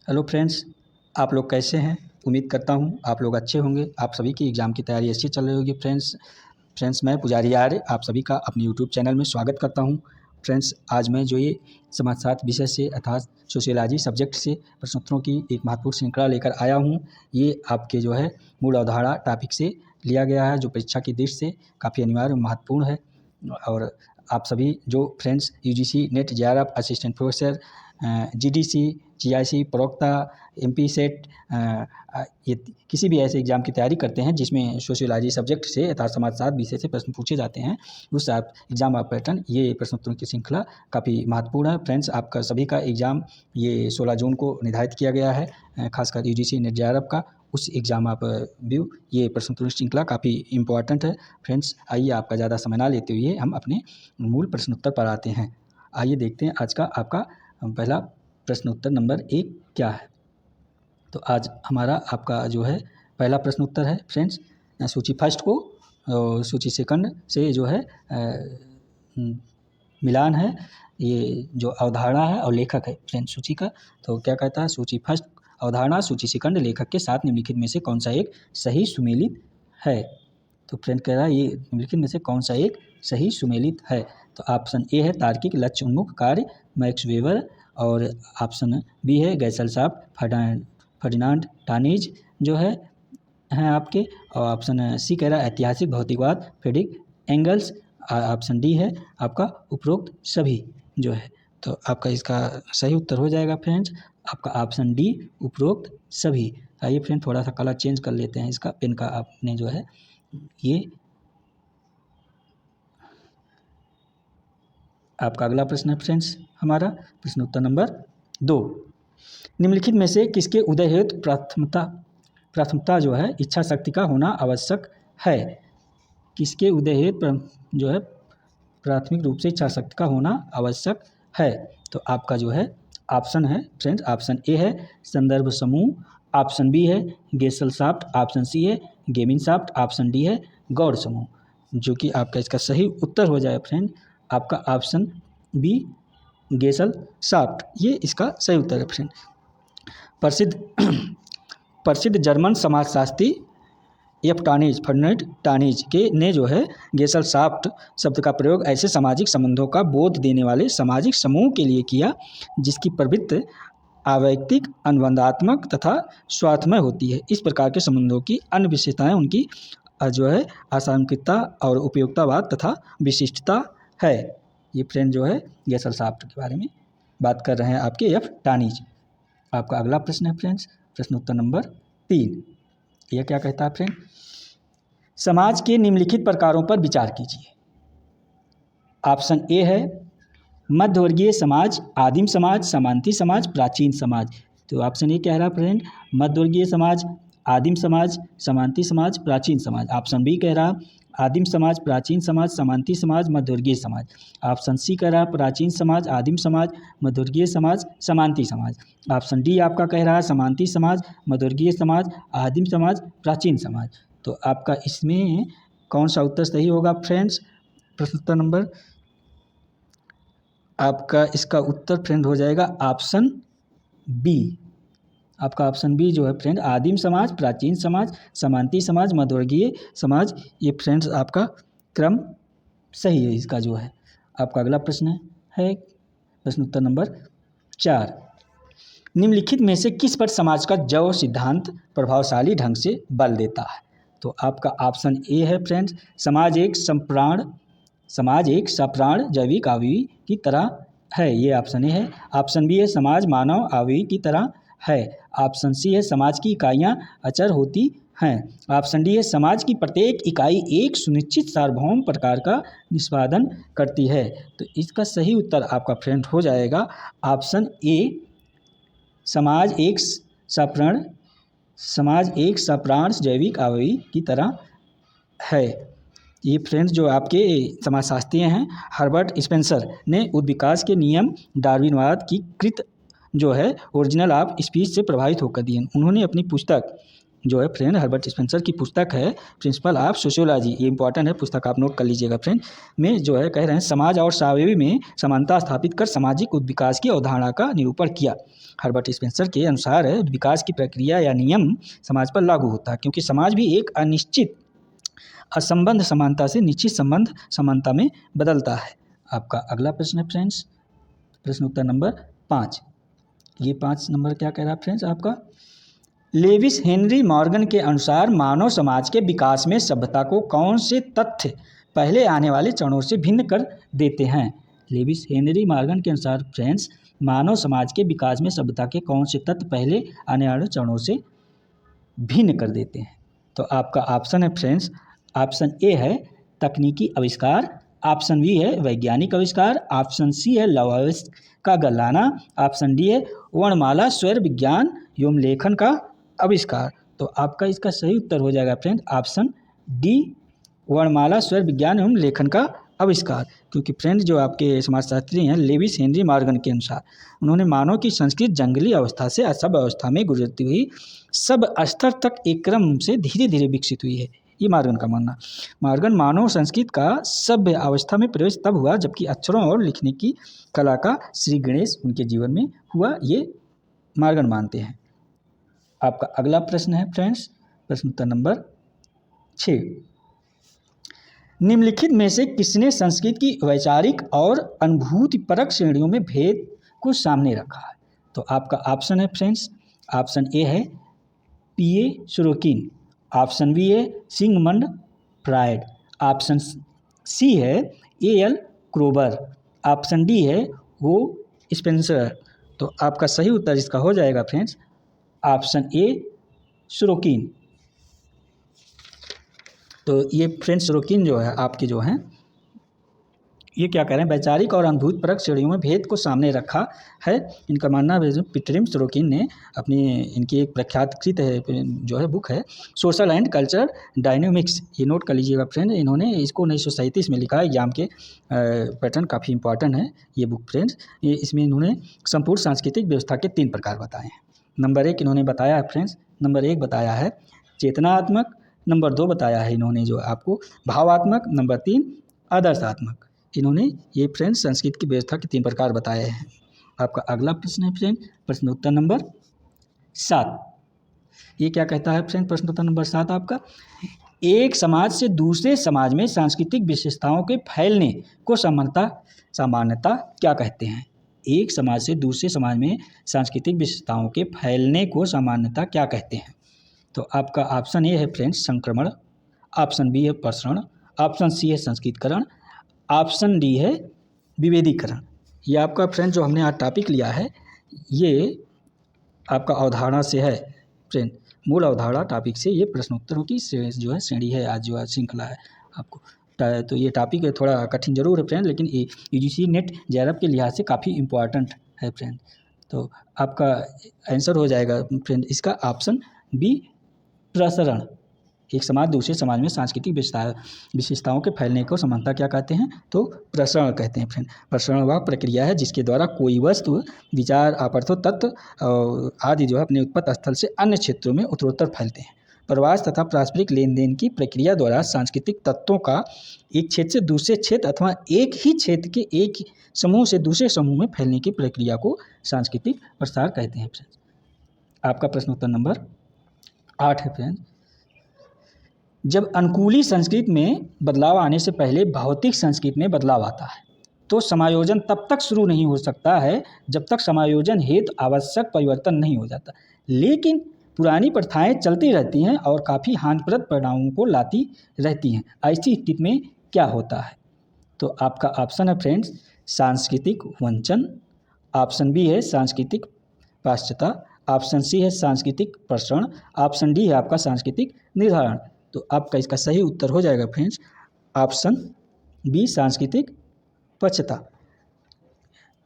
Hello friends, आप लोग कैसे हैं? उम्मीद करता हूँ आप लोग अच्छे होंगे। आप सभी की एग्ज़ाम की तैयारी अच्छी चल रही होगी। फ्रेंड्स मैं पुजारी आर्य आप सभी का अपने यूट्यूब चैनल में स्वागत करता हूँ। फ्रेंड्स आज मैं जो ये समाजशास्त्र विषय से अर्थात सोशियोलॉजी सब्जेक्ट से प्रश्नोत्तरों की एक महत्वपूर्ण श्रृंखला लेकर आया हूँ। ये आपके जो है मूल अवधारणा टॉपिक से लिया गया है, जो परीक्षा की दृष्टि से काफ़ी अनिवार्य और महत्वपूर्ण है। और आप सभी जो friends UGC net JRF assistant professor GDC GIC प्रवक्ता एमपी सेट ये किसी भी ऐसे एग्ज़ाम की तैयारी करते हैं जिसमें सोशियोलॉजी सब्जेक्ट से अर्थात समाजशास्त्र विषय से प्रश्न पूछे जाते हैं, उस आप एग्ज़ाम आप पैटर्न ये प्रश्नोत्तरों की श्रृंखला काफ़ी महत्वपूर्ण है। फ्रेंड्स आपका सभी का एग्ज़ाम ये 16 जून को निर्धारित किया गया है, खासकर यूजीसी नेट जेआरएफ का उस एग्ज़ाम आप व्यू ये प्रश्नोत्तरी श्रृंखला काफ़ी इंपॉर्टेंट है। फ्रेंड्स आइए आपका ज़्यादा समय ना लेते हुए हम अपने मूल प्रश्नोत्तर पर आते हैं। आइए देखते हैं आज का आपका पहला प्रश्नोत्तर नंबर 1 क्या है। तो आज हमारा आपका जो है पहला प्रश्नोत्तर है फ्रेंड्स, सूची फर्स्ट को सूची सेकंड से जो है मिलान है, ये जो अवधारणा है और लेखक है फ्रेंड्स सूची का। तो क्या कहता है, सूची फर्स्ट अवधारणा, सूची सेकंड लेखक के साथ निम्नलिखित में से कौन सा एक सही सुमेलित है। तो फ्रेंड कह रहा है ये निम्नलिखित में से कौन सा एक सही सुमेलित है। तो ऑप्शन ए है तार्किक लक्ष्य उन्मुख कार्य मैक्स वेबर, और ऑप्शन बी है गैसलसाफ्ट फर्डिनांड टानीज जो है हैं आपके, और ऑप्शन सी कह रहा है ऐतिहासिक भौतिकवाद फ्रेडरिक एंगल्स, ऑप्शन डी है आपका उपरोक्त सभी जो है। तो आपका इसका सही उत्तर हो जाएगा फ्रेंड्स आपका ऑप्शन डी उपरोक्त सभी। आइए फ्रेंड थोड़ा सा कलर चेंज कर लेते हैं इसका पेन का, आपने जो है ये आपका अगला प्रश्न है फ्रेंड्स हमारा प्रश्न उत्तर नंबर 2। निम्नलिखित में से किसके उदय हेतु प्राथमिकता जो है इच्छा शक्ति का होना आवश्यक है। किसके उदय हेतु जो है प्राथमिक रूप से इच्छा शक्ति का होना आवश्यक है। तो आपका जो है ऑप्शन है फ्रेंड्स, ऑप्शन ए है संदर्भ समूह, ऑप्शन बी है गेसलसाफ्ट, ऑप्शन सी है गेमिनसाफ्ट, ऑप्शन डी है गौड़ समूह। जो कि आपका इसका सही उत्तर हो जाए फ्रेंड आपका ऑप्शन बी गेसलसाफ्ट, ये इसका सही उत्तर है फ्रेंड। प्रसिद्ध जर्मन समाजशास्त्री फर्डिनांड टानीज के ने जो है गेसलसाफ्ट शब्द का प्रयोग ऐसे सामाजिक संबंधों का बोध देने वाले सामाजिक समूह के लिए किया जिसकी प्रवृत्ति अवैयक्तिक अनुबंधात्मक तथा स्वार्थमय होती है। इस प्रकार के संबंधों की अन्य विशेषताएं उनकी जो है आसांकिकता और उपयोगितावाद तथा विशिष्टता है। ये फ्रेंड जो है गेसलसाफ्ट के बारे में बात कर रहे हैं आपके एफ टानीज। आपका अगला प्रश्न है फ्रेंड्स प्रश्न उत्तर नंबर 3। यह क्या कहता है फ्रेंड, समाज के निम्नलिखित प्रकारों पर विचार कीजिए। ऑप्शन ए है मध्यवर्गीय समाज, आदिम समाज, समांती समाज, प्राचीन समाज। तो ऑप्शन ए कह रहा है फ्रेंड मध्यवर्गीय समाज, आदिम समाज, समांती समाज, प्राचीन समाज। ऑप्शन बी कह रहा आदिम समाज, प्राचीन समाज, समांती समाज, मध्यवर्गीय समाज। ऑप्शन सी कह रहा प्राचीन समाज, आदिम समाज, मध्यवर्गीय समाज, समांती समाज। ऑप्शन डी आपका कह रहा है समांती समाज, मध्यवर्गीय समाज, आदिम समाज, प्राचीन समाज। तो आपका इसमें कौन सा उत्तर सही होगा फ्रेंड्स। प्रश्न उत्तर नंबर आपका इसका उत्तर फ्रेंड हो जाएगा ऑप्शन बी। आपका ऑप्शन बी जो है फ्रेंड आदिम समाज, प्राचीन समाज, समांती समाज, मध्यवर्गीय समाज, ये फ्रेंड्स आपका क्रम सही है इसका जो है। आपका अगला प्रश्न है प्रश्न उत्तर नंबर 4। निम्नलिखित में से किस पर समाज का जैव सिद्धांत प्रभावशाली ढंग से बल देता है। तो आपका ऑप्शन ए है फ्रेंड्स समाज एक सप्राण जैविक अवयवी की तरह है, ये ऑप्शन ए है। ऑप्शन बी है समाज मानव अवयवी की तरह है। ऑप्शन सी है समाज की इकाइयां अचर होती हैं। ऑप्शन डी है समाज की प्रत्येक इकाई एक सुनिश्चित सार्वभौम प्रकार का निष्पादन करती है। तो इसका सही उत्तर आपका फ्रेंड हो जाएगा ऑप्शन ए समाज एक सप्राण जैविक अवयवी की तरह है। ये फ्रेंड्स जो आपके समाजशास्त्री हैं हर्बर्ट स्पेंसर ने उद्विकास के नियम डार्विनवाद की कृत जो है ओरिजिनल ऑफ स्पीच से प्रभावित होकर दिए। उन्होंने अपनी पुस्तक जो है फ्रेंड हर्बर्ट स्पेंसर की पुस्तक है प्रिंसिपल ऑफ सोशियोलॉजी, ये इंपॉर्टेंट है पुस्तक, आप नोट कर लीजिएगा फ्रेंड। में जो है कह रहे हैं समाज और सावयवी में समानता स्थापित कर सामाजिक विकास की अवधारणा का निरूपण किया। हर्बर्ट स्पेंसर के अनुसार विकास की प्रक्रिया या नियम समाज पर लागू होता है, क्योंकि समाज भी एक अनिश्चित असंबद्ध समानता से निश्चित संबंध समानता में बदलता है। आपका अगला प्रश्न है फ्रेंड्स, प्रश्न उत्तर नंबर 5। ये 5 नंबर क्या कह रहा है फ्रेंड्स आपका, लेविस हेनरी मॉर्गन के अनुसार मानव समाज के विकास में सभ्यता को कौन से तथ्य पहले आने वाले चरणों से भिन्न कर देते हैं। लेविस हेनरी मॉर्गन के अनुसार फ्रेंड्स मानव समाज के विकास में सभ्यता के कौन से तथ्य पहले आने वाले चरणों से भिन्न कर देते हैं। तो आपका ऑप्शन है फ्रेंड्स, ऑप्शन ए है तकनीकी आविष्कार, ऑप्शन बी है वैज्ञानिक आविष्कार, ऑप्शन सी है लौह का गलाना, ऑप्शन डी है वर्णमाला स्वर विज्ञान एवं लेखन का आविष्कार। तो आपका इसका सही उत्तर हो जाएगा फ्रेंड ऑप्शन डी, वर्णमाला स्वर विज्ञान एवं लेखन का आविष्कार। क्योंकि फ्रेंड जो आपके समाजशास्त्री हैं लेविस हेनरी मॉर्गन के अनुसार उन्होंने मानव की संस्कृति जंगली अवस्था से असभ्य अवस्था में गुजरती हुई सब स्तर तक एक क्रम से धीरे धीरे विकसित हुई है, ये मॉर्गन का मानना। मॉर्गन मानव संस्कृति का सभ्य अवस्था में प्रवेश तब हुआ जबकि अक्षरों और लिखने की कला का श्री गणेश उनके जीवन में हुआ, ये मॉर्गन मानते हैं। आपका अगला प्रश्न है फ्रेंड्स, प्रश्न उत्तर नंबर 6। निम्नलिखित में से किसने संस्कृत की वैचारिक और अनुभूतिपरक श्रेणियों में भेद को सामने रखा है। तो आपका ऑप्शन है फ्रेंड्स, ऑप्शन ए है पीए सोरोकिन, ऑप्शन बी है सिगमंड फ्रायड, ऑप्शन सी है एएल क्रोबर, ऑप्शन डी है वो स्पेंसर। तो आपका सही उत्तर इसका हो जाएगा फ्रेंड्स ऑप्शन ए सोरोकिन। तो ये फ्रेंड्स सोरोकिन जो है आपके जो हैं ये क्या कह रहे हैं, वैचारिक और अनुभूतिपरक श्रेणियों में भेद को सामने रखा है। इनका मानना है पीटर सोरोकिन ने अपनी इनकी एक प्रख्यातकृत है जो है बुक है सोशल एंड कल्चर डायनेमिक्स, ये नोट कर लीजिएगा फ्रेंड। इन्होंने इसको 1937 में लिखा है, एग्जाम के पैटर्न काफ़ी इंपॉर्टेंट है ये बुक फ्रेंड्स। ये इसमें इन्होंने संपूर्ण सांस्कृतिक व्यवस्था के 3 प्रकार बताए हैं। नंबर 1 इन्होंने बताया है फ्रेंड्स, नंबर 1 बताया है चेतनात्मक, नंबर 2 बताया है इन्होंने जो आपको भावात्मक, नंबर 3 आदर्शात्मक। इन्होंने ये फ्रेंड्स संस्कृत की व्यवस्था के 3 प्रकार बताए हैं। आपका अगला प्रश्न है फ्रेंड, प्रश्न उत्तर नंबर 7। ये क्या कहता है फ्रेंड, प्रश्न उत्तर नंबर 7 आपका, एक समाज से दूसरे समाज में सांस्कृतिक विशेषताओं के फैलने को सामान्यता क्या कहते हैं। एक समाज से दूसरे समाज में सांस्कृतिक विशेषताओं के फैलने को सामान्यता क्या कहते हैं। तो आपका ऑप्शन ए है फ्रेंड्स संक्रमण, ऑप्शन बी है प्रसरण, ऑप्शन सी है संस्कृतिकरण, ऑप्शन डी है विभेदीकरण। ये आपका फ्रेंड जो हमने आज टॉपिक लिया है ये आपका अवधारणा से है फ्रेंड, मूल अवधारणा टॉपिक से ये प्रश्नोत्तरों की जो है श्रेणी है, आज जो है श्रृंखला है आपको। तो ये टॉपिक है थोड़ा कठिन जरूर है फ्रेंड, लेकिन ये यूजीसी नेट जेआरएफ के लिहाज से काफ़ी इम्पोर्टेंट है फ्रेंड। तो आपका आंसर हो जाएगा फ्रेंड इसका ऑप्शन बी प्रसरण। एक समाज दूसरे समाज में सांस्कृतिक विशेषताओं के फैलने को समानता क्या कहते हैं, तो प्रसरण कहते हैं फ्रेंड। प्रसरण वह प्रक्रिया है जिसके द्वारा कोई वस्तु, विचार, आपर्थ तत्व आदि जो है अपने उत्पत्ति स्थल से अन्य क्षेत्रों में उत्तरोत्तर फैलते हैं। प्रवास तथा पारस्परिक लेन देन की प्रक्रिया द्वारा सांस्कृतिक तत्वों का एक क्षेत्र से दूसरे क्षेत्र अथवा एक ही क्षेत्र के एक समूह से दूसरे समूह में फैलने की प्रक्रिया को सांस्कृतिक प्रसार कहते हैं फ्रेंड। आपका प्रश्न उत्तर नंबर 8 है फ्रेंड, जब अनुकूली संस्कृति में बदलाव आने से पहले भौतिक संस्कृति में बदलाव आता है तो समायोजन तब तक शुरू नहीं हो सकता है जब तक समायोजन हेतु आवश्यक परिवर्तन नहीं हो जाता, लेकिन पुरानी प्रथाएं चलती रहती हैं और काफ़ी हानिप्रद परिणामों को लाती रहती हैं। ऐसी स्थिति में क्या होता है। तो आपका ऑप्शन है फ्रेंड्स सांस्कृतिक वंचन, ऑप्शन बी है सांस्कृतिक पाश्चात्य, ऑप्शन सी है सांस्कृतिक प्रसरण, ऑप्शन डी है आपका सांस्कृतिक निर्धारण। तो आपका इसका सही उत्तर हो जाएगा फ्रेंड्स ऑप्शन बी सांस्कृतिक पक्षता।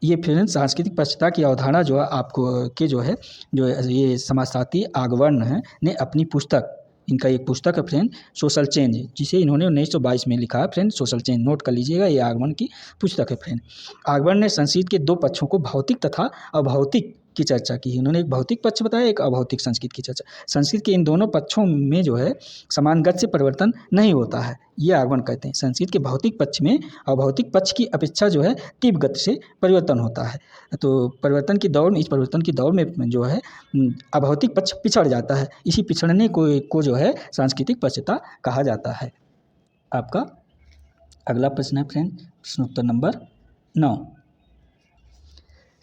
ये फ्रेंड्स सांस्कृतिक पक्षता की अवधारणा जो है आपको के जो है जो ये समाजशास्त्री आगवर्ण है ने अपनी पुस्तक, इनका एक पुस्तक है फ्रेंड सोशल चेंज, जिसे इन्होंने 1922 में लिखा है फ्रेंड सोशल चेंज, नोट कर लीजिएगा ये आगवर्ण की पुस्तक है फ्रेंड। आगवर्ण ने संस्कृति के 2 पक्षों को भौतिक तथा अभौतिक की चर्चा की है। उन्होंने एक भौतिक पक्ष बताया, एक अभौतिक संस्कृत की चर्चा। संस्कृत के इन दोनों पक्षों में जो है समान गति से परिवर्तन नहीं होता है, ये आगमन कहते हैं। संस्कृत के भौतिक पक्ष में अभौतिक पक्ष की अपेक्षा जो है तीव्र गति से परिवर्तन होता है। तो परिवर्तन की दौड़ में, इस परिवर्तन की दौड़ में जो है अभौतिक पक्ष पिछड़ जाता है। इसी पिछड़ने को जो है सांस्कृतिक पक्षता कहा जाता है। आपका अगला प्रश्न है फ्रेंड, प्रश्न उत्तर नंबर 9।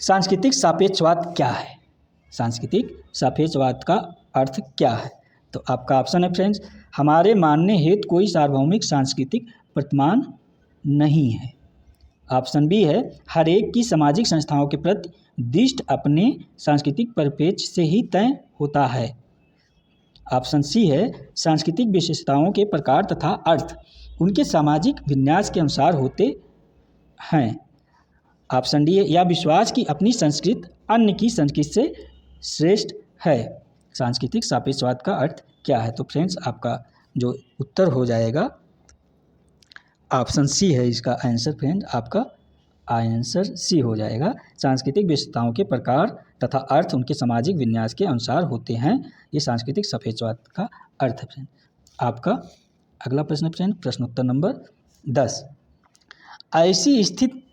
सांस्कृतिक सापेक्षवाद क्या है? सांस्कृतिक सापेक्षवाद का अर्थ क्या है? तो आपका ऑप्शन है फ्रेंड्स, हमारे मानने हेतु कोई सार्वभौमिक सांस्कृतिक प्रतिमान नहीं है। ऑप्शन बी है, हर एक की सामाजिक संस्थाओं के प्रति दृष्टि अपने सांस्कृतिक परिप्रेक्ष्य से ही तय होता है। ऑप्शन सी है, सांस्कृतिक विशेषताओं के प्रकार तथा अर्थ उनके सामाजिक विन्यास के अनुसार होते हैं। ऑप्शन डी है, या विश्वास की अपनी संस्कृति अन्य की संस्कृति से श्रेष्ठ है। सांस्कृतिक सापेक्षवाद का अर्थ क्या है? तो फ्रेंड्स आपका जो उत्तर हो जाएगा ऑप्शन सी है इसका आंसर। फ्रेंड आपका आंसर सी हो जाएगा। सांस्कृतिक विशेषताओं के प्रकार तथा अर्थ उनके सामाजिक विन्यास के अनुसार होते हैं, ये सांस्कृतिक सापेक्षवाद का अर्थ है फ्रेंड। आपका अगला प्रश्न है फ्रेंड, प्रश्न उत्तर नंबर 10। ऐसी स्थिति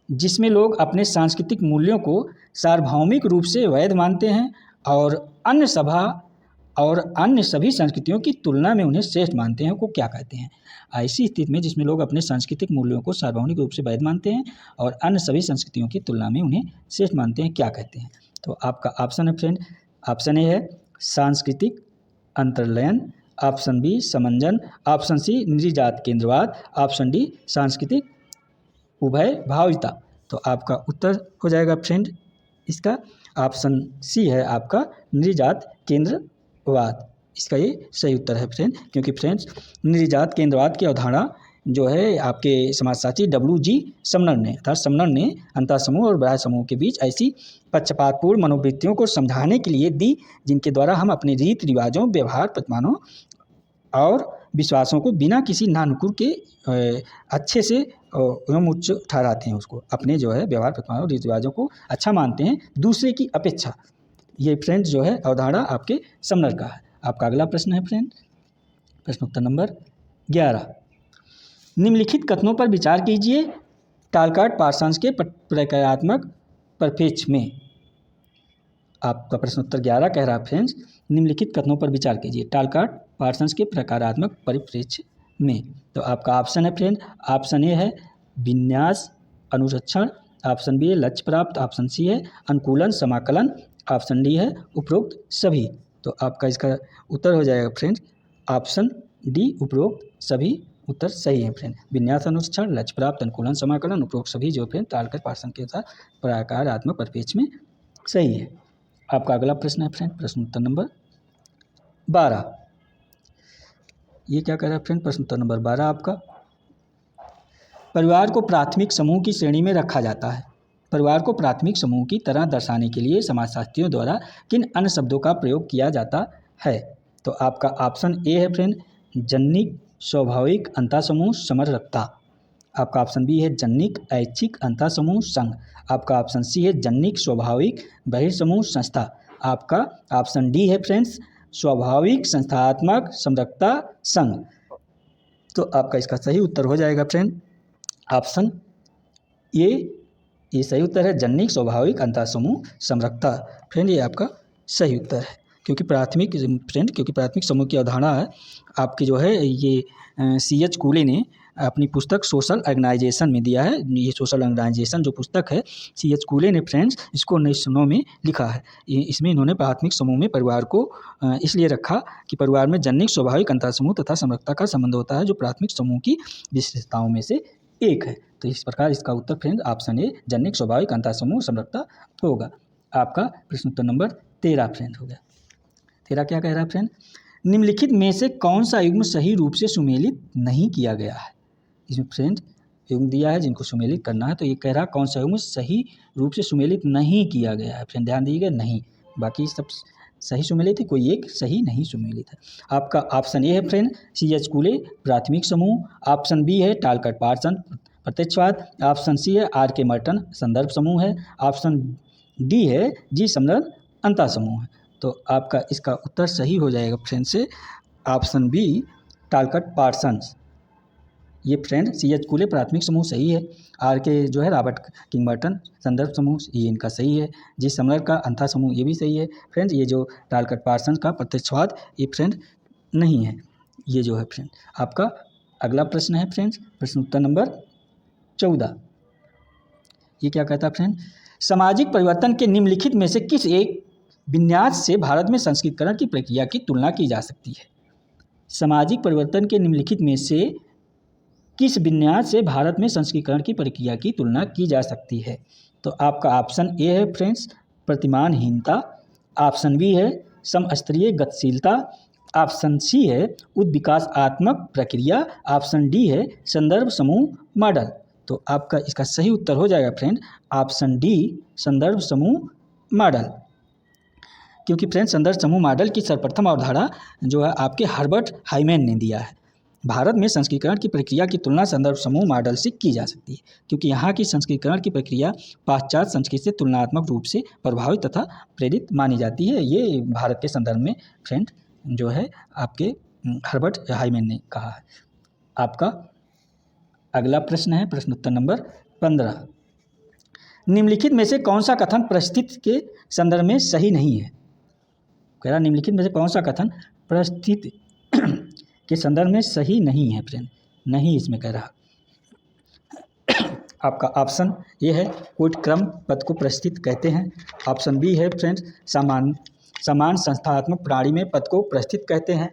जिसमें लोग अपने सांस्कृतिक मूल्यों को सार्वभौमिक रूप से वैध मानते हैं और अन्य सभी संस्कृतियों की तुलना में उन्हें श्रेष्ठ मानते हैं, को क्या कहते हैं? ऐसी स्थिति में जिसमें लोग अपने सांस्कृतिक मूल्यों को सार्वभौमिक रूप से वैध मानते हैं और अन्य सभी संस्कृतियों की तुलना में उन्हें श्रेष्ठ मानते हैं, क्या कहते हैं? तो आपका ऑप्शन है फ्रेंड, ऑप्शन ए है सांस्कृतिक अंतर्लयन, ऑप्शन बी समंजन, ऑप्शन सी निर्जात केंद्रवाद, ऑप्शन डी सांस्कृतिक उभय भाविता। तो आपका उत्तर हो जाएगा फ्रेंड इसका ऑप्शन सी है आपका निर्जात केंद्रवाद। इसका ये सही उत्तर है फ्रेंड, क्योंकि फ्रेंड्स निर्जात केंद्रवाद की अवधारणा जो है आपके समाजशास्त्री WG समनर ने, अर्थात समनर ने अंतर समूह और बाह्य समूह के बीच ऐसी पक्षपातपूर्ण मनोवृत्तियों को समझाने के लिए दी जिनके द्वारा हम अपने रीति रिवाजों, व्यवहार, प्रतिमानों और विश्वासों को बिना किसी नानुकुर के अच्छे से एवं उच्च ठहराते हैं। उसको अपने जो है व्यवहार, प्रतिमानों, रीति रिवाजों को अच्छा मानते हैं दूसरे की अपेक्षा। ये फ्रेंड्स जो है अवधारणा आपके समनर का है। आपका अगला प्रश्न है फ्रेंड, प्रश्न उत्तर नंबर 11। निम्नलिखित कथनों पर विचार कीजिए टालकाट पार्सन्स के प्रक्रियात्मक परिप्रेक्ष्य में। आपका प्रश्न उत्तर 11 कह रहा है फ्रेंड्स, निम्नलिखित कथनों पर विचार कीजिए टालकाट पार्सन्स के प्रकारात्मक परिप्रेक्ष्य में। तो आपका ऑप्शन है फ्रेंड, ऑप्शन ए है विन्यास अनुरक्षण, ऑप्शन बी है लक्ष्य प्राप्त, ऑप्शन सी है अनुकूलन समाकलन, ऑप्शन डी है उपरोक्त सभी। तो आपका इसका उत्तर हो जाएगा फ्रेंड ऑप्शन डी उपरोक्त सभी उत्तर सही है फ्रेंड। विन्यास अनुरक्षण, लक्ष्य प्राप्त, अनुकूलन समाकलन, उपरोक्त सभी जो फ्रेंड टालकाट पार्सन के साथ प्रकारात्मक परिप्रेक्ष्य में सही है। आपका अगला प्रश्न है फ्रेंड, प्रश्न उत्तर नंबर 12। ये क्या कह रहा है फ्रेंड, प्रश्न उत्तर नंबर 12 आपका, परिवार को प्राथमिक समूह की श्रेणी में रखा जाता है। परिवार को प्राथमिक समूह की तरह दर्शाने के लिए समाजशास्त्रियों द्वारा किन अन्य शब्दों का प्रयोग किया जाता है? तो आपका ऑप्शन ए है फ्रेंड जन्निक स्वाभाविक अंतःसमूह समरसता, आपका ऑप्शन बी है जन्निक ऐच्छिक अंतःसमूह संघ, आपका ऑप्शन सी है जन्निक स्वाभाविक बहिर्समूह संस्था, आपका ऑप्शन डी है फ्रेंड्स स्वाभाविक संस्थात्मक समरसता संघ। तो आपका इसका सही उत्तर हो जाएगा फ्रेंड ऑप्शन ये सही उत्तर है जन्निक स्वाभाविक अंतःसमूह समरसता। फ्रेंड ये आपका सही उत्तर है, क्योंकि प्राथमिक समूह की अवधारणा है आपकी जो है ये CH कूले ने अपनी पुस्तक सोशल ऑर्गेनाइजेशन में दिया है। ये सोशल ऑर्गेनाइजेशन जो पुस्तक है CH कूले ने फ्रेंड्स इसको 1909 में लिखा है। इसमें इन्होंने प्राथमिक समूह में परिवार को इसलिए रखा कि परिवार में जन्निक स्वाभाविक अंतःसमूह तथा समरसता का संबंध होता है जो प्राथमिक समूह की विशेषताओं में से एक है। तो इस प्रकार इसका उत्तर फ्रेंड ऑप्शन ए जन्निक स्वाभाविक अंतःसमूह समरसता होगा। आपका प्रश्न उत्तर नंबर 13 फ्रेंड हो गया। 13 क्या कह रहा है फ्रेंड, निम्नलिखित में से कौन सा युग्म सही रूप से सुमेलित नहीं किया गया है? इसमें फ्रेंड युग्म दिया है जिनको सुमेलित करना है, तो ये कह रहा है कौन सा युग्म सही रूप से सुमेलित नहीं किया गया है। फ्रेंड ध्यान दीजिएगा, नहीं, बाकी सब सही सुमेलित है, कोई एक सही नहीं सुमेलित है। आपका ऑप्शन ए है फ्रेंड CH कूले प्राथमिक समूह, ऑप्शन बी है टालकाट पार्सन प्रत्यक्षवाद, ऑप्शन सी है RK मर्टन संदर्भ समूह है, ऑप्शन डी है जी समलर अंतः समूह है। तो आपका इसका उत्तर सही हो जाएगा फ्रेंड से ऑप्शन बी टालकट पार्सन्स। ये फ्रेंड सी एच कूले प्राथमिक समूह सही है। आर के जो है रॉबर्ट किंगबर्टन संदर्भ समूह ये इनका सही है। जी समलर का अंतः समूह ये भी सही है। फ्रेंड ये जो टालकट पार्सन्स का प्रत्यक्षवाद ये फ्रेंड नहीं है। ये जो है फ्रेंड आपका अगला प्रश्न है फ्रेंड्स, प्रश्न उत्तर नंबर 14। ये क्या कहता है फ्रेंड, सामाजिक परिवर्तन के निम्नलिखित में से किस एक विन्यास से भारत में संस्कृतिकरण की प्रक्रिया की तुलना की जा सकती है। सामाजिक परिवर्तन के निम्नलिखित में से किस विन्यास से भारत में संस्कृतिकरण की प्रक्रिया की तुलना की जा सकती है। तो आपका ऑप्शन ए है फ्रेंड्स प्रतिमानहीनता, ऑप्शन बी है समस्तरीय गतिशीलता, ऑप्शन सी है उद्विकासात्मक प्रक्रिया, ऑप्शन डी है संदर्भ समूह मॉडल। तो आपका इसका सही उत्तर हो जाएगा फ्रेंड ऑप्शन डी संदर्भ समूह मॉडल। क्योंकि फ्रेंड संदर्भ समूह मॉडल की सर्वप्रथम अवधारणा जो है आपके हर्बर्ट हाइमैन ने दिया है। भारत में संस्कृतिकरण की प्रक्रिया की तुलना संदर्भ समूह मॉडल से की जा सकती है, क्योंकि यहाँ की संस्कृतिकरण की प्रक्रिया पाश्चात्य संस्कृति से तुलनात्मक रूप से प्रभावित तथा प्रेरित मानी जाती है। ये भारत के संदर्भ में फ्रेंड जो है आपके हर्बर्ट हाइमैन ने कहा है। आपका अगला प्रश्न है प्रश्न उत्तर नंबर 15। निम्नलिखित में से कौन सा कथन परिस्थिति के संदर्भ में सही नहीं है। कह रहा निम्नलिखित में से कौन सा कथन परिस्थिति के संदर्भ में सही नहीं है फ्रेंड, नहीं इसमें कह रहा। आपका ऑप्शन ये है कोट क्रम पद को परिस्थिति कहते हैं, ऑप्शन बी है फ्रेंड्स समान संस्थात्मक प्रणाली में पद को परिस्थिति कहते हैं,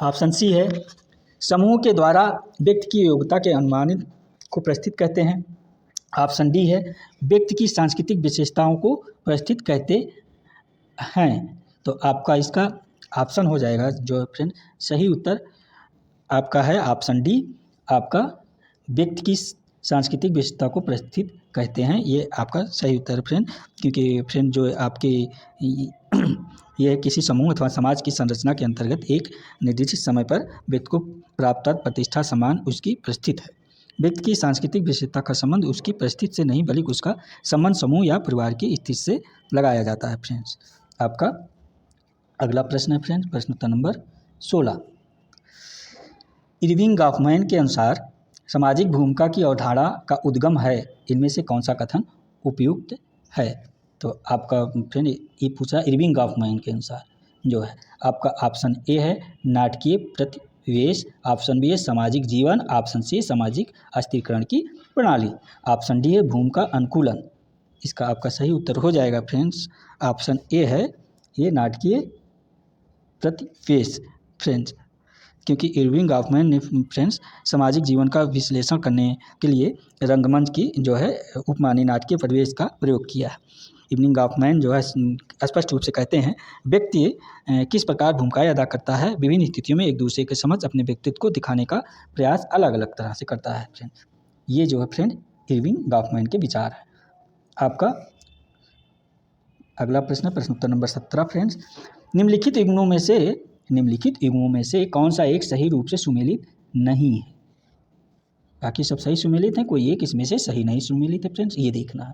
ऑप्शन सी है समूह के द्वारा व्यक्ति की योग्यता के अनुमानित को परिस्थिति कहते हैं, ऑप्शन डी है व्यक्ति की सांस्कृतिक विशेषताओं को परिस्थिति कहते हैं। तो आपका इसका ऑप्शन हो जाएगा जो फ्रेंड सही उत्तर आपका है ऑप्शन डी, आपका व्यक्ति की सांस्कृतिक विशेषता को परिस्थिति कहते हैं। ये आपका सही उत्तर फ्रेंड, क्योंकि फ्रेंड जो आपके यह किसी समूह अथवा समाज की संरचना के अंतर्गत एक निर्दिष्ट समय पर व्यक्ति को प्राप्त प्रतिष्ठा समान उसकी परिस्थिति है। व्यक्ति की सांस्कृतिक विशेषता का संबंध उसकी परिस्थिति से नहीं बल्कि उसका संबंध समूह या परिवार की स्थिति से लगाया जाता है फ्रेंड्स। आपका अगला प्रश्न है फ्रेंड्स प्रश्न उत्तर नंबर 16। इरविंग गॉफमैन के अनुसार सामाजिक भूमिका की अवधारणा का उद्गम है, इनमें से कौन सा कथन उपयुक्त है। तो आपका फ्रेंड ये पूछा इरविंग गॉफमैन के अनुसार जो है आपका ऑप्शन ए है नाटकीय प्रतिवेश, ऑप्शन बी है सामाजिक जीवन, ऑप्शन सी सामाजिक अस्थिरीकरण की प्रणाली, ऑप्शन डी है भूमिका अनुकूलन। इसका आपका सही उत्तर हो जाएगा फ्रेंड्स ऑप्शन ए है ये नाटकीय प्रतिवेश फ्रेंड्स, क्योंकि इरविंग गॉफमैन ने फ्रेंड्स सामाजिक जीवन का विश्लेषण करने के लिए रंगमंच की जो है उपमानी नाटकीय परिवेश का प्रयोग किया है। इरविंग गॉफमैन जो है स्पष्ट रूप से कहते हैं व्यक्ति किस प्रकार भूमिकाएं अदा करता है, विभिन्न स्थितियों में एक दूसरे के समझ अपने व्यक्तित्व को दिखाने का प्रयास अलग अलग तरह से करता है फ्रेंड। ये जो है फ्रेंड इरविंग गॉफमैन के विचार है। आपका अगला प्रश्न प्रश्न उत्तर नंबर 17 फ्रेंड्स। निम्नलिखित युग्मों में से कौन सा एक सही रूप से सुमेलित नहीं है। बाकी सब सही सुमेलित हैं, कोई एक इसमें से सही नहीं सुमेलित है फ्रेंड्स, ये देखना है।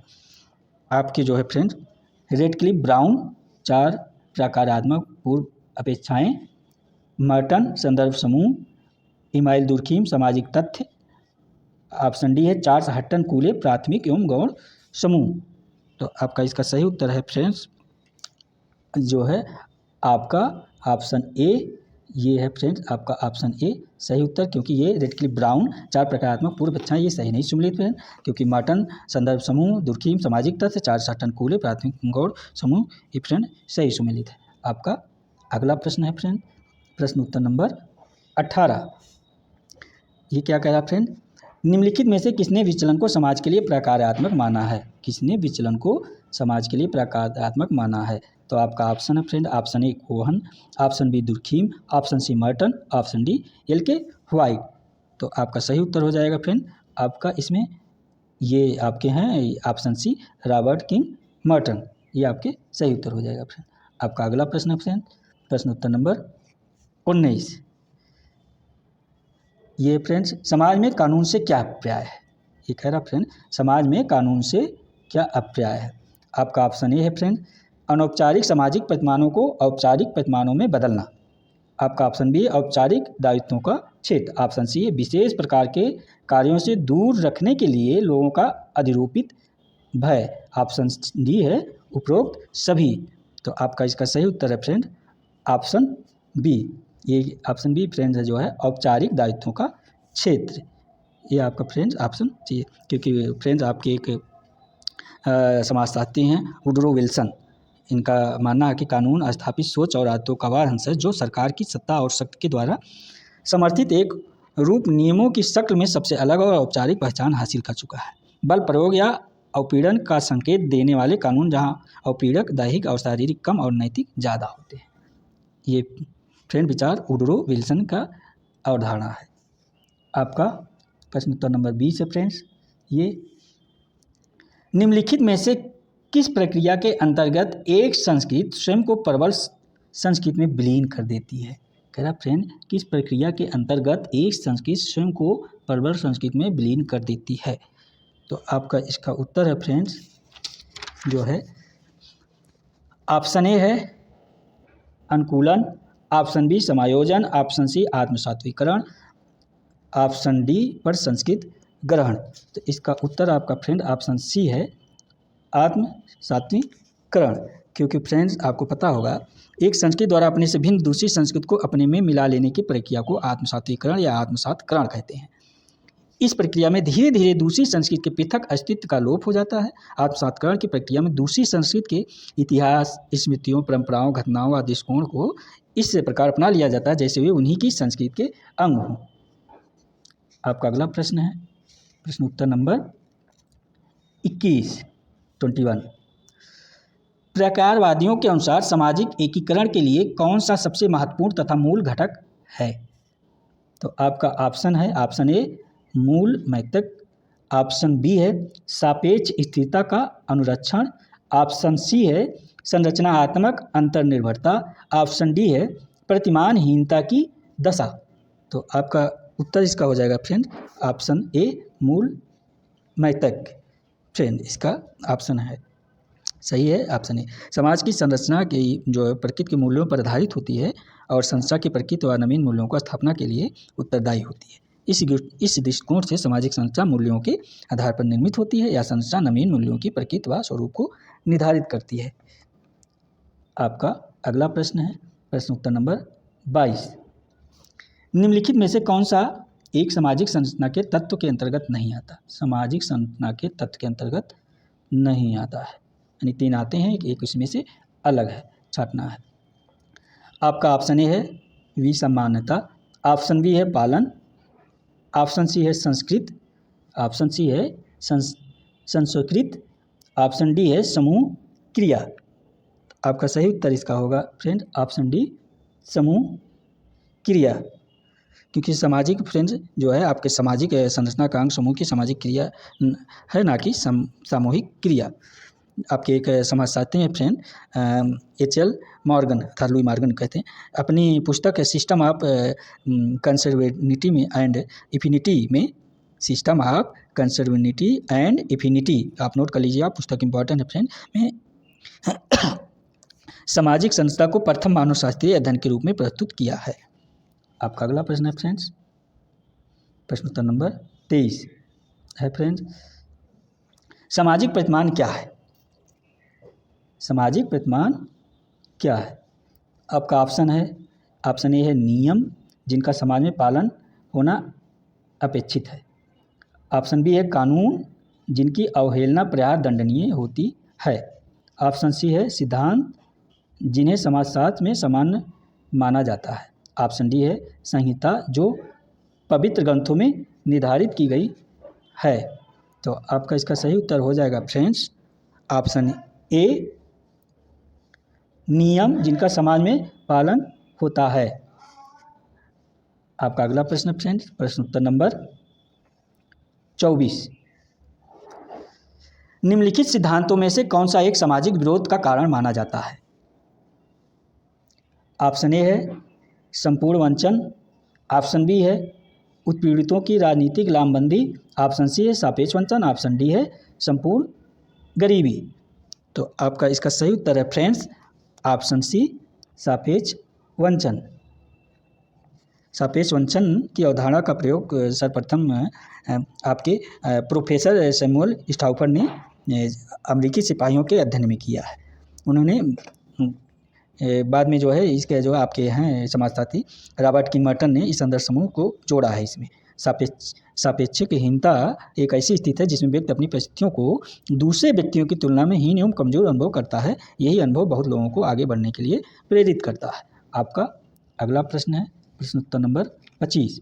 आपके जो है फ्रेंड्स रेडक्लिफ ब्राउन 4 प्रकारात्मक पूर्व अपेक्षाएं, मर्टन संदर्भ समूह, इमाइल दुर्खीम सामाजिक तथ्य, ऑप्शन डी है चार्ल्स हट्टन कूले प्राथमिक एवं गौण समूह। तो आपका इसका सही उत्तर है फ्रेंड्स जो है आपका ऑप्शन ए, ये है फ्रेंड्स आपका ऑप्शन ए सही उत्तर, क्योंकि ये रेडक्लिफ ब्राउन 4 प्रकारात्मक पूर्व अपेक्षाएं ये सही नहीं सुमेलित हैं, क्योंकि मर्टन संदर्भ समूह, दुर्खीम सामाजिक तथ्य, चार्ल्स हट्टन कूले प्राथमिक गौण समूह ये फ्रेंड सही सुमेलित है। आपका अगला प्रश्न है फ्रेंड प्रश्न उत्तर नंबर 18। ये क्या कह रहा फ्रेंड, निम्नलिखित में से किसने विचलन को समाज के लिए प्रकारात्मक माना है। किसने विचलन को समाज के लिए प्रकारात्मक माना है। तो आपका ऑप्शन है friend option A Cohen, option B Durkheim, option C Merton, option D L K White. तो आपका सही उत्तर हो जाएगा फ्रेंड आपका इसमें ये आपके हैं option C Robert King Merton, ये आपके सही उत्तर हो जाएगा फ्रेंड। आपका अगला प्रश्न है फ्रेंड प्रश्न उत्तर नंबर 19। ये फ्रेंड्स समाज में कानून से क्या अभिप्राय है। ये कह रहा फ्रेंड समाज में कानून से क्या अप्राप्य है? आपका ऑप्शन ए है फ्रेंड, अनौपचारिक सामाजिक प्रतिमानों को औपचारिक प्रतिमानों में बदलना। आपका ऑप्शन बी है, औपचारिक दायित्वों का क्षेत्र। ऑप्शन सी है, विशेष प्रकार के कार्यों से दूर रखने के लिए लोगों का अधिरूपित भय। ऑप्शन डी है, उपरोक्त सभी। तो आपका इसका सही उत्तर है फ्रेंड ऑप्शन बी। ये ऑप्शन बी फ्रेंड जो है औपचारिक दायित्वों का क्षेत्र। ये आपका फ्रेंड्स ऑप्शन चाहिए, क्योंकि फ्रेंड्स आपके एक समाजशास्त्री हैं वुडरो विल्सन। इनका मानना है कि कानून स्थापित सोच और आदतों का वह अंश है जो सरकार की सत्ता और शक्ति के द्वारा समर्थित एक रूप नियमों की शक्ल में सबसे अलग और औपचारिक पहचान हासिल कर चुका है। बल प्रयोग या उत्पीड़न का संकेत देने वाले कानून जहां औपीड़क दैहिक और शारीरिक कम और नैतिक ज़्यादा होते हैं। ये फ्रेंड विचार वुडरो विल्सन का अवधारणा है। आपका प्रश्न उत्तर नंबर 20 है फ्रेंड्स। ये निम्नलिखित में से किस प्रक्रिया के अंतर्गत एक संस्कृति स्वयं को प्रबल संस्कृति में विलीन कर देती है? कह रहा फ्रेंड, किस प्रक्रिया के अंतर्गत एक संस्कृति स्वयं को प्रबल संस्कृति में विलीन कर देती है? तो आपका इसका उत्तर है फ्रेंड्स जो है ऑप्शन ए है अनुकूलन, ऑप्शन बी समायोजन, ऑप्शन सी आत्मसात्विकरण, ऑप्शन डी पर संस्कृत ग्रहण। तो इसका उत्तर आपका फ्रेंड ऑप्शन सी है आत्मसात्विकरण। क्योंकि फ्रेंड्स आपको पता होगा एक संस्कृति द्वारा अपने से भिन्न दूसरी संस्कृति को अपने में मिला लेने की प्रक्रिया को आत्मसात्विकरण या आत्मसात्करण कहते हैं। इस प्रक्रिया में धीरे धीरे दूसरी संस्कृति के पृथक अस्तित्व का लोप हो जाता है। आत्मसात्करण की प्रक्रिया में दूसरी संस्कृति के इतिहास, स्मृतियों, परंपराओं, घटनाओं और दृष्टिकोण को इस प्रकार अपना लिया जाता है जैसे वे उन्हीं की संस्कृति के अंग हों। आपका अगला प्रश्न है प्रश्न उत्तर नंबर 21 प्रकारवादियों के अनुसार सामाजिक एकीकरण के लिए कौन सा सबसे महत्वपूर्ण तथा मूल घटक है? तो आपका ऑप्शन है ऑप्शन ए मूल मैतक, ऑप्शन बी है सापेक्ष स्थिरता का अनुरक्षण, ऑप्शन सी है संरचनात्मक अंतर्निर्भरता, ऑप्शन डी है प्रतिमानहीनता की दशा। तो आपका उत्तर इसका हो जाएगा फ्रेंड ऑप्शन ए मूल मैतक। फ्रेंड इसका ऑप्शन है सही है ऑप्शन ए। समाज की संरचना की जो प्रकृति के मूल्यों पर आधारित होती है और संस्था की प्रकृति व नवीन मूल्यों को स्थापना के लिए उत्तरदायी होती है। इस दृष्टिकोण से सामाजिक संस्था मूल्यों के आधार पर निर्मित होती है या संस्था नवीन मूल्यों की प्रकृति व स्वरूप को निर्धारित करती है। आपका अगला प्रश्न है प्रश्न उत्तर नंबर 22 निम्नलिखित में से कौन सा एक सामाजिक संरचना के तत्व के अंतर्गत नहीं आता? सामाजिक संरचना के तत्व के अंतर्गत नहीं आता है, यानी 3 आते हैं, एक इसमें से अलग है, छाटना है। आपका ऑप्शन ए है विसमानता, ऑप्शन बी है पालन, ऑप्शन सी है संस्कृत, ऑप्शन सी है संस्कृत, ऑप्शन डी है समूह क्रिया। आपका सही उत्तर इसका होगा फ्रेंड ऑप्शन डी समूह क्रिया। क्योंकि सामाजिक फ्रेंड्स जो है आपके सामाजिक संरचना का अंग समूह की सामाजिक क्रिया है, ना कि सामूहिक क्रिया। आपके एक समाजशास्त्री हैं फ्रेंड एच.एल. मॉर्गन अर्थात लुई मॉर्गन कहते हैं, अपनी पुस्तक सिस्टम ऑफ कंजर्वेटिविटी में एंड एफिनिटी में सिस्टम ऑफ कंजर्वेटिविटी एंड एफिनिटी आप नोट कर लीजिए, आप पुस्तक इंपॉर्टेंट है फ्रेंड में सामाजिक संस्था को प्रथम मानवशास्त्रीय अध्ययन के रूप में प्रस्तुत किया है। आपका अगला प्रश्न है फ्रेंड्स प्रश्न उत्तर नंबर 23 है फ्रेंड्स सामाजिक प्रतिमान क्या है? सामाजिक प्रतिमान क्या है? आपका ऑप्शन है ऑप्शन ए है नियम जिनका समाज में पालन होना अपेक्षित है, ऑप्शन बी है कानून जिनकी अवहेलना प्रायः दंडनीय होती है, ऑप्शन सी है सिद्धांत जिन्हें समाजशास्त्र में सामान्य माना जाता है, ऑप्शन डी है संहिता जो पवित्र ग्रंथों में निर्धारित की गई है। तो आपका इसका सही उत्तर हो जाएगा फ्रेंड्स ऑप्शन ए नियम जिनका समाज में पालन होता है। आपका अगला प्रश्न फ्रेंड्स प्रश्न उत्तर नंबर 24 निम्नलिखित सिद्धांतों में से कौन सा एक सामाजिक विरोध का कारण माना जाता है? ऑप्शन ए है संपूर्ण वंचन, ऑप्शन बी है उत्पीड़ितों की राजनीतिक लामबंदी, ऑप्शन सी है सापेक्ष वंचन, ऑप्शन डी है संपूर्ण गरीबी। तो आपका इसका सही उत्तर है फ्रेंड्स ऑप्शन सी सापेक्ष वंचन। सापेक्ष वंचन की अवधारणा का प्रयोग सर्वप्रथम आपके प्रोफेसर सैमुअल स्टाउफर ने अमेरिकी सिपाहियों के अध्ययन में किया है। उन्होंने बाद में जो है इसके जो आपके हैं समाजशास्त्री रॉबर्ट किंगमर्टन ने इस संदर्भ समूह को जोड़ा है। इसमें सापेक्षिकहीनता एक ऐसी स्थिति है जिसमें व्यक्ति अपनी परिस्थितियों को दूसरे व्यक्तियों की तुलना में हीन एवं कमजोर अनुभव करता है। यही अनुभव बहुत लोगों को आगे बढ़ने के लिए प्रेरित करता है। आपका अगला प्रश्न है प्रश्न उत्तर नंबर 25।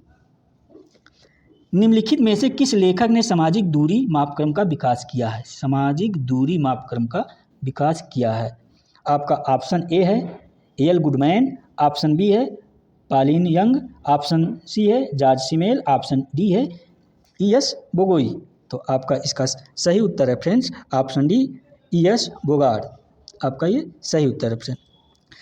निम्नलिखित में से किस लेखक ने सामाजिक दूरी मापक्रम का विकास किया है? सामाजिक दूरी मापक्रम का विकास किया है। आपका ऑप्शन ए है एल गुडमैन, ऑप्शन बी है पॉलिन यंग, ऑप्शन सी है जॉर्ज सिमेल, ऑप्शन डी है ई.एस. बोगोई। तो आपका इसका सही उत्तर है फ्रेंड्स ऑप्शन डी ई.एस. बोगार्ड। आपका ये सही उत्तर है फ्रेंड्स।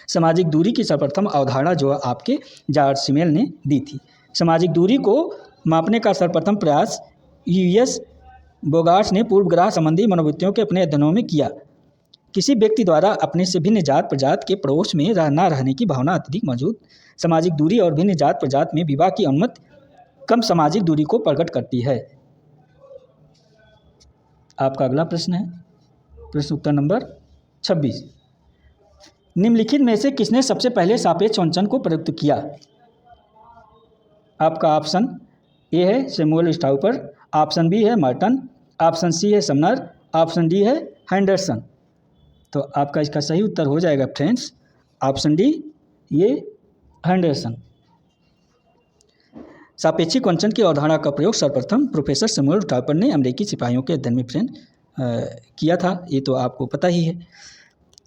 सामाजिक दूरी की सर्वप्रथम अवधारणा जो आपके जॉर्ज सिमेल ने दी थी। सामाजिक दूरी को मापने का सर्वप्रथम प्रयास ई.एस. बोगार्ड ने पूर्वग्रह संबंधी मनोवृत्तियों के अपने अध्ययनों में किया। किसी व्यक्ति द्वारा अपने से भिन्न जात प्रजात के पड़ोस में न रहने की भावना अत्यधिक मौजूद सामाजिक दूरी और भिन्न जात प्रजात में विवाह की अनुमति कम सामाजिक दूरी को प्रकट करती है। आपका अगला प्रश्न है प्रश्न उत्तर नंबर 26। निम्नलिखित में से किसने सबसे पहले सापेक्ष वंचन को प्रयुक्त किया? आपका ऑप्शन ए है सैमुअल स्टाउफर, ऑप्शन बी है मर्टन, ऑप्शन सी है समनर, ऑप्शन डी है हैंडरसन। तो आपका इसका सही उत्तर हो जाएगा फ्रेंड्स ऑप्शन डी ये हैंडरसन। सापेक्षिक वंचन की अवधारणा का प्रयोग सर्वप्रथम प्रोफेसर सैमुअल स्टाउफर ने अमेरिकी सिपाहियों के अध्ययन में फ्रेंड किया था। ये तो आपको पता ही है।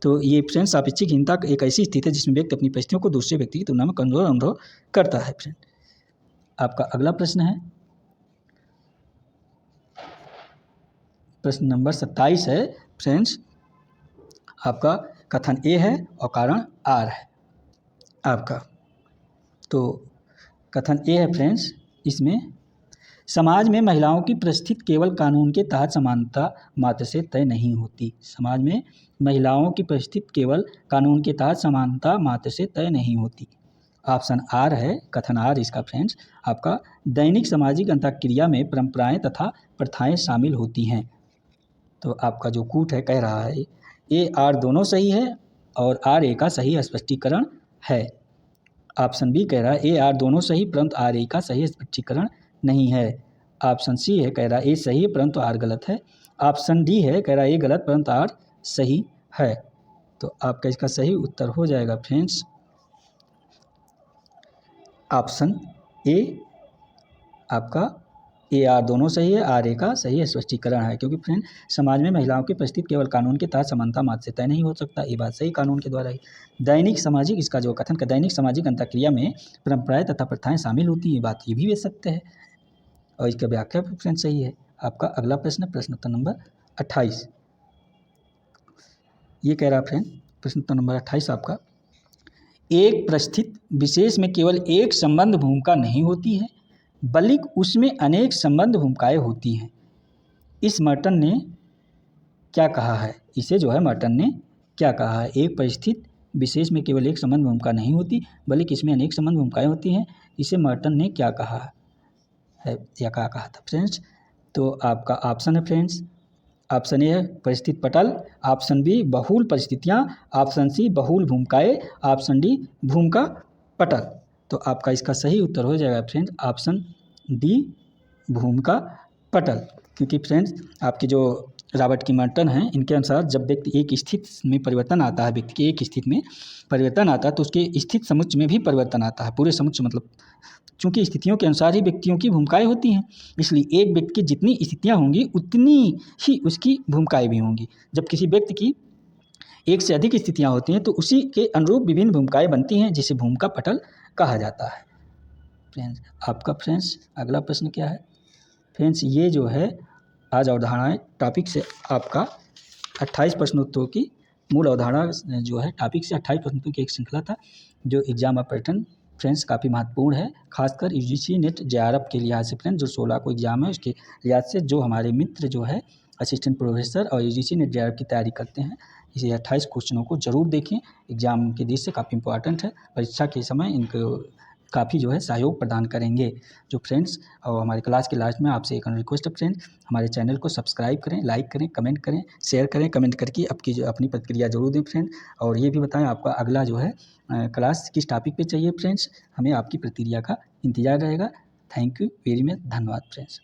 तो ये फ्रेंड सापेक्षिकहीनता एक ऐसी स्थिति है जिसमें व्यक्ति अपनी परिस्थितियों को दूसरे व्यक्ति की तुलना में कमजोर अनुभव करता है फ्रेंड। आपका अगला प्रश्न है प्रश्न नंबर 27 है फ्रेंड्स। आपका कथन ए है और कारण आर है। आपका तो कथन ए है फ्रेंड्स, इसमें समाज में महिलाओं की परिस्थिति केवल कानून के तहत समानता मात्र से तय नहीं होती। समाज में महिलाओं की परिस्थिति केवल कानून के तहत समानता मात्र से तय नहीं होती। ऑप्शन आर है कथन आर इसका फ्रेंड्स। आपका दैनिक सामाजिक अंतःक्रिया में परंपराएं तथा प्रथाएं शामिल होती हैं। तो आपका जो कूट है कह रहा है ए आर दोनों सही है और आर ए का सही स्पष्टीकरण है। ऑप्शन बी कह रहा है ए आर दोनों सही परंतु आर ए का सही स्पष्टीकरण नहीं है। ऑप्शन सी है कह रहा है ए सही है परंतु आर गलत है। ऑप्शन डी है कह रहा है ए गलत परंतु आर सही है। तो आपका इसका सही उत्तर हो जाएगा फ्रेंड्स ऑप्शन ए। आपका ए आर दोनों सही है, आर ए का सही स्पष्टीकरण है। क्योंकि फ्रेंड समाज में महिलाओं की परिस्थिति केवल कानून के तहत समानता मात्र से तय नहीं हो सकता। ये बात सही कानून के द्वारा ही दैनिक सामाजिक इसका जो कथन का दैनिक सामाजिक अंतःक्रिया में परंपराएं तथा प्रथाएं शामिल होती हैं। ये बात ये भी सत्य है और इसका व्याख्या फ्रेंड सही है। आपका अगला प्रश्न प्रश्न उत्तर नंबर 28। ये कह रहा फ्रेंड प्रश्न उत्तर नंबर 28 आपका एक परिस्थिति विशेष में केवल एक संबंध भूमिका नहीं होती है बल्कि उसमें अनेक संबंध भूमिकाएं होती हैं। इस मर्टन ने क्या कहा है? इसे जो है मर्टन ने क्या कहा है? एक परिस्थिति विशेष में केवल एक संबंध भूमिका नहीं होती बल्कि इसमें अनेक संबंध भूमिकाएं होती हैं। इसे मर्टन ने क्या कहा है या क्या कहा था फ्रेंड्स? तो आपका ऑप्शन है फ्रेंड्स ऑप्शन ए है परिस्थिति पटल, ऑप्शन बी बहुल परिस्थितियाँ, ऑप्शन सी बहुल भूमिकाएं, ऑप्शन डी भूमिका पटल। तो आपका इसका सही उत्तर हो जाएगा फ्रेंड्स ऑप्शन डी भूमिका पटल। क्योंकि फ्रेंड्स आपके जो रॉबर्ट किंगमर्टन हैं इनके अनुसार जब व्यक्ति एक स्थिति में परिवर्तन आता है, व्यक्ति के एक स्थिति में परिवर्तन आता है तो उसके स्थिति समुच्चय में भी परिवर्तन आता है। पूरे समुच्चय मतलब चूँकि स्थितियों के अनुसार ही व्यक्तियों की भूमिकाएं होती हैं, इसलिए एक व्यक्ति की जितनी स्थितियाँ होंगी उतनी ही उसकी भूमिकाएं भी होंगी। जब किसी व्यक्ति की एक से अधिक स्थितियाँ होती हैं तो उसी के अनुरूप विभिन्न भूमिकाएं बनती हैं जिसे भूमिका पटल कहा जाता है। फ्रेंड्स आपका फ्रेंड्स अगला प्रश्न क्या है? फ्रेंड्स ये जो है आज अवधारणाएं टॉपिक से आपका 28 प्रश्नोत्तरों की मूल अवधारणा जो है टॉपिक से 28 प्रश्नोत्तरों की एक श्रृंखला था जो एग्जाम ऑफ पैटर्न फ्रेंड्स काफ़ी महत्वपूर्ण है, खासकर यूजीसी नेट जेआरएफ के लिहाज से फ्रेंड्स जो 16 को एग्जाम है उसके लिहाज से। जो हमारे मित्र जो है असिस्टेंट प्रोफेसर और यूजीसी नेट जेआरएफ की तैयारी करते हैं, इसे 28 क्वेश्चनों को ज़रूर देखें। एग्ज़ाम के दृष्टि से काफ़ी इंपॉर्टेंट है। परीक्षा के समय इनको काफ़ी जो है सहयोग प्रदान करेंगे। जो फ्रेंड्स, और हमारे क्लास के लास्ट में आपसे एक रिक्वेस्ट है फ्रेंड्स, हमारे चैनल को सब्सक्राइब करें, लाइक करें, कमेंट करें, शेयर करें, कमेंट करके आपकी जो अपनी प्रतिक्रिया ज़रूर दें फ्रेंड। और ये भी बताएं आपका अगला जो है क्लास किस टॉपिक पे चाहिए फ्रेंड्स। हमें आपकी प्रतिक्रिया का इंतज़ार रहेगा। Thank you very much. धन्यवाद फ्रेंड्स।